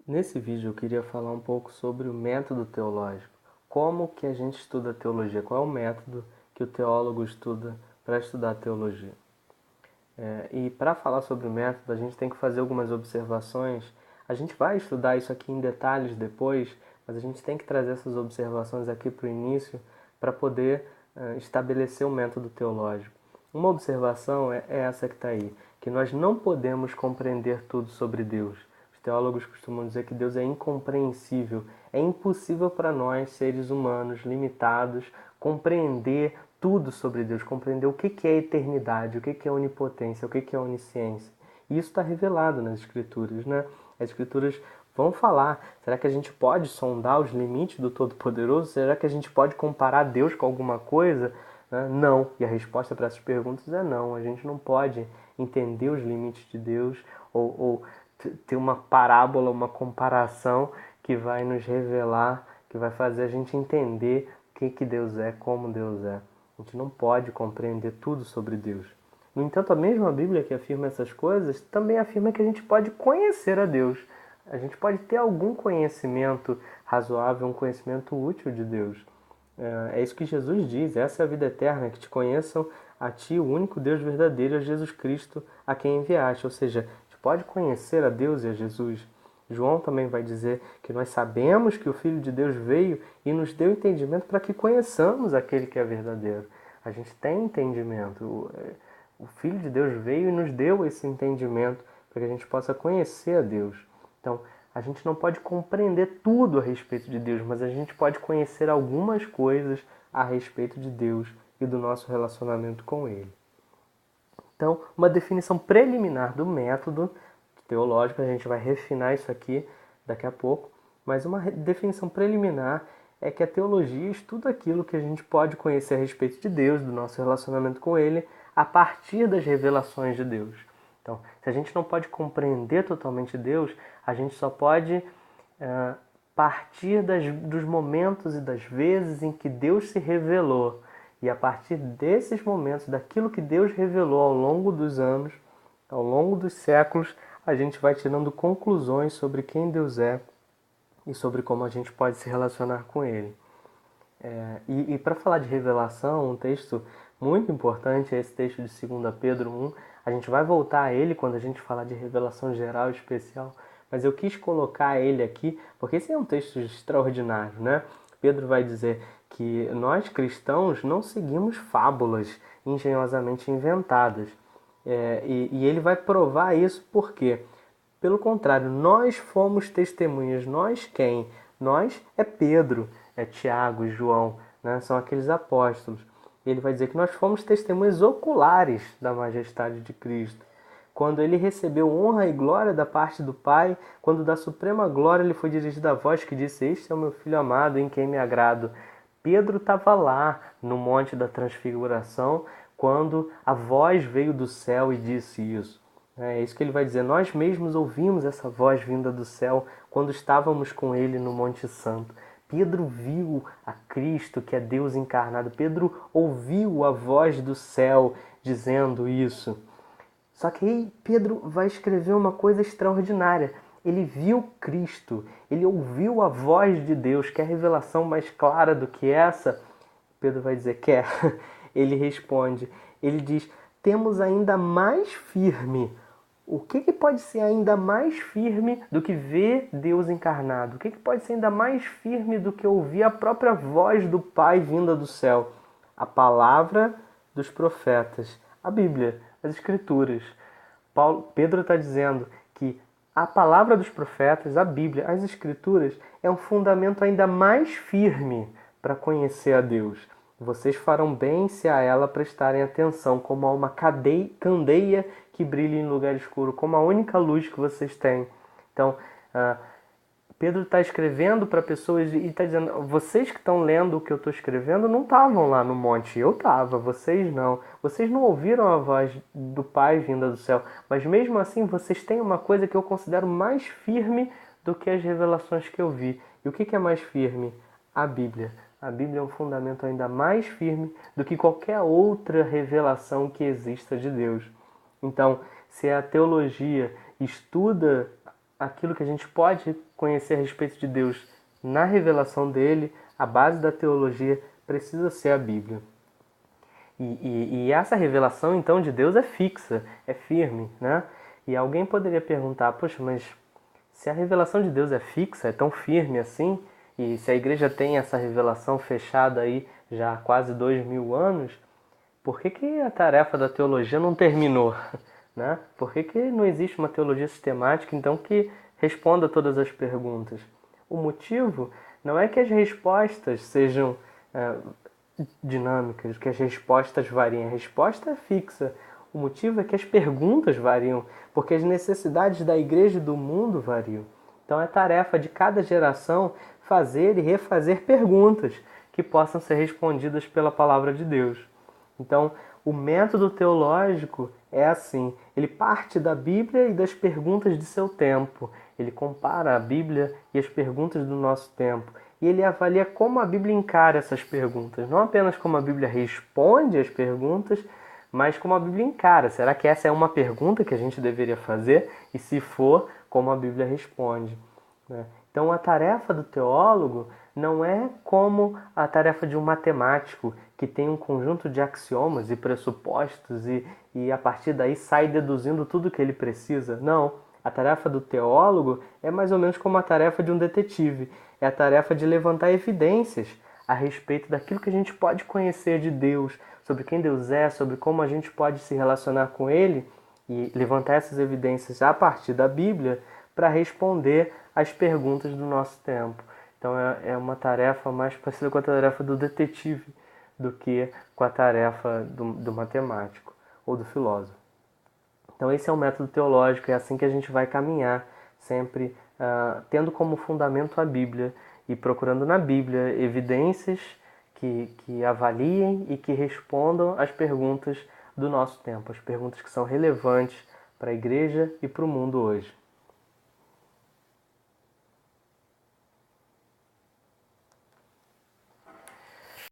Nesse vídeo eu queria falar um pouco sobre o método teológico. Como que a gente estuda a teologia? Qual é o método que o teólogo estuda para estudar a teologia? E para falar sobre o método, a gente tem que fazer algumas observações. A gente vai estudar isso aqui em detalhes depois, mas a gente tem que trazer essas observações aqui para o início para poder estabelecer o método teológico. Uma observação é essa que está aí, que nós não podemos compreender tudo sobre Deus. Os teólogos costumam dizer que Deus é incompreensível. É impossível para nós, seres humanos limitados, compreender tudo sobre Deus, compreender o que é eternidade, o que é onipotência, o que é onisciência. E isso está revelado nas Escrituras, né? As Escrituras vão falar. Será que a gente pode sondar os limites do Todo-Poderoso? Será que a gente pode comparar Deus com alguma coisa? Não. E a resposta para essas perguntas é não. A gente não pode entender os limites de Deus ou ter uma parábola, uma comparação que vai nos revelar, que vai fazer a gente entender o que Deus é, como Deus é. A gente não pode compreender tudo sobre Deus. No entanto, a mesma Bíblia que afirma essas coisas também afirma que a gente pode conhecer a Deus. A gente pode ter algum conhecimento razoável, um conhecimento útil de Deus. É isso que Jesus diz, essa é a vida eterna, que te conheçam a ti, o único Deus verdadeiro, a Jesus Cristo, a quem enviaste. Ou seja, a gente pode conhecer a Deus e a Jesus. João também vai dizer que nós sabemos que o Filho de Deus veio e nos deu entendimento para que conheçamos aquele que é verdadeiro. A gente tem entendimento. O Filho de Deus veio e nos deu esse entendimento para que a gente possa conhecer a Deus. Então, a gente não pode compreender tudo a respeito de Deus, mas a gente pode conhecer algumas coisas a respeito de Deus e do nosso relacionamento com Ele. Então, uma definição preliminar do método teológico, a gente vai refinar isso aqui daqui a pouco, mas uma definição preliminar é que a teologia estuda aquilo que a gente pode conhecer a respeito de Deus, do nosso relacionamento com Ele, a partir das revelações de Deus. Então, se a gente não pode compreender totalmente Deus, a gente só pode partir dos momentos e das vezes em que Deus se revelou. E a partir desses momentos, daquilo que Deus revelou ao longo dos anos, ao longo dos séculos, a gente vai tirando conclusões sobre quem Deus é e sobre como a gente pode se relacionar com Ele. E para falar de revelação, um texto muito importante é esse texto de 2 Pedro 1. A gente vai voltar a ele quando a gente falar de revelação geral e especial, mas eu quis colocar ele aqui porque esse é um texto extraordinário, né? Pedro vai dizer que nós cristãos não seguimos fábulas engenhosamente inventadas. E ele vai provar isso porque, pelo contrário, nós fomos testemunhas. Nós quem? Nós é Pedro, é Tiago e João, né? São aqueles apóstolos. Ele vai dizer que nós fomos testemunhas oculares da majestade de Cristo. Quando ele recebeu honra e glória da parte do Pai, quando da suprema glória lhe foi dirigida a voz que disse: "Este é o meu Filho amado, em quem me agrado." Pedro estava lá no Monte da Transfiguração quando a voz veio do céu e disse isso. É isso que ele vai dizer. Nós mesmos ouvimos essa voz vinda do céu quando estávamos com ele no Monte Santo. Pedro viu a Cristo, que é Deus encarnado. Pedro ouviu a voz do céu dizendo isso. Só que aí Pedro vai escrever uma coisa extraordinária. Ele viu Cristo, ele ouviu a voz de Deus. Quer revelação mais clara do que essa? Pedro vai dizer: quer. Ele responde, ele diz: temos ainda mais firme. O que pode ser ainda mais firme do que ver Deus encarnado? O que pode ser ainda mais firme do que ouvir a própria voz do Pai vinda do céu? A palavra dos profetas, a Bíblia, as Escrituras. Pedro está dizendo que a palavra dos profetas, a Bíblia, as Escrituras, é um fundamento ainda mais firme para conhecer a Deus. Vocês farão bem se a ela prestarem atenção, como a uma candeia que brilha em lugar escuro, como a única luz que vocês têm. Então, Pedro está escrevendo para pessoas e está dizendo: vocês que estão lendo o que eu estou escrevendo não estavam lá no monte, eu estava, vocês não. Vocês não ouviram a voz do Pai vinda do céu, mas mesmo assim vocês têm uma coisa que eu considero mais firme do que as revelações que eu vi. E o que é mais firme? A Bíblia. A Bíblia é um fundamento ainda mais firme do que qualquer outra revelação que exista de Deus. Então, se a teologia estuda aquilo que a gente pode conhecer a respeito de Deus na revelação dele, a base da teologia precisa ser a Bíblia. E essa revelação, então, de Deus é fixa, é firme, né? E alguém poderia perguntar, poxa, mas se a revelação de Deus é fixa, é tão firme assim, e se a igreja tem essa revelação fechada aí já há quase 2000 anos, por que a tarefa da teologia não terminou? Né? Por que não existe uma teologia sistemática, então, que responda todas as perguntas? O motivo não é que as respostas sejam dinâmicas, que as respostas variem. A resposta é fixa. O motivo é que as perguntas variam, porque as necessidades da igreja e do mundo variam. Então é tarefa de cada geração fazer e refazer perguntas que possam ser respondidas pela palavra de Deus. Então, o método teológico é assim, ele parte da Bíblia e das perguntas de seu tempo. Ele compara a Bíblia e as perguntas do nosso tempo. E ele avalia como a Bíblia encara essas perguntas. Não apenas como a Bíblia responde às perguntas, mas como a Bíblia encara. Será que essa é uma pergunta que a gente deveria fazer? E se for, como a Bíblia responde? Né? Então, a tarefa do teólogo não é como a tarefa de um matemático que tem um conjunto de axiomas e pressupostos e a partir daí sai deduzindo tudo o que ele precisa. Não. A tarefa do teólogo é mais ou menos como a tarefa de um detetive. É a tarefa de levantar evidências a respeito daquilo que a gente pode conhecer de Deus, sobre quem Deus é, sobre como a gente pode se relacionar com Ele e levantar essas evidências a partir da Bíblia para responder às perguntas do nosso tempo. Então é uma tarefa mais parecida com a tarefa do detetive do que com a tarefa do matemático ou do filósofo. Então esse é o método teológico, é assim que a gente vai caminhar, sempre tendo como fundamento a Bíblia e procurando na Bíblia evidências que avaliem e que respondam às perguntas do nosso tempo, as perguntas que são relevantes para a igreja e para o mundo hoje.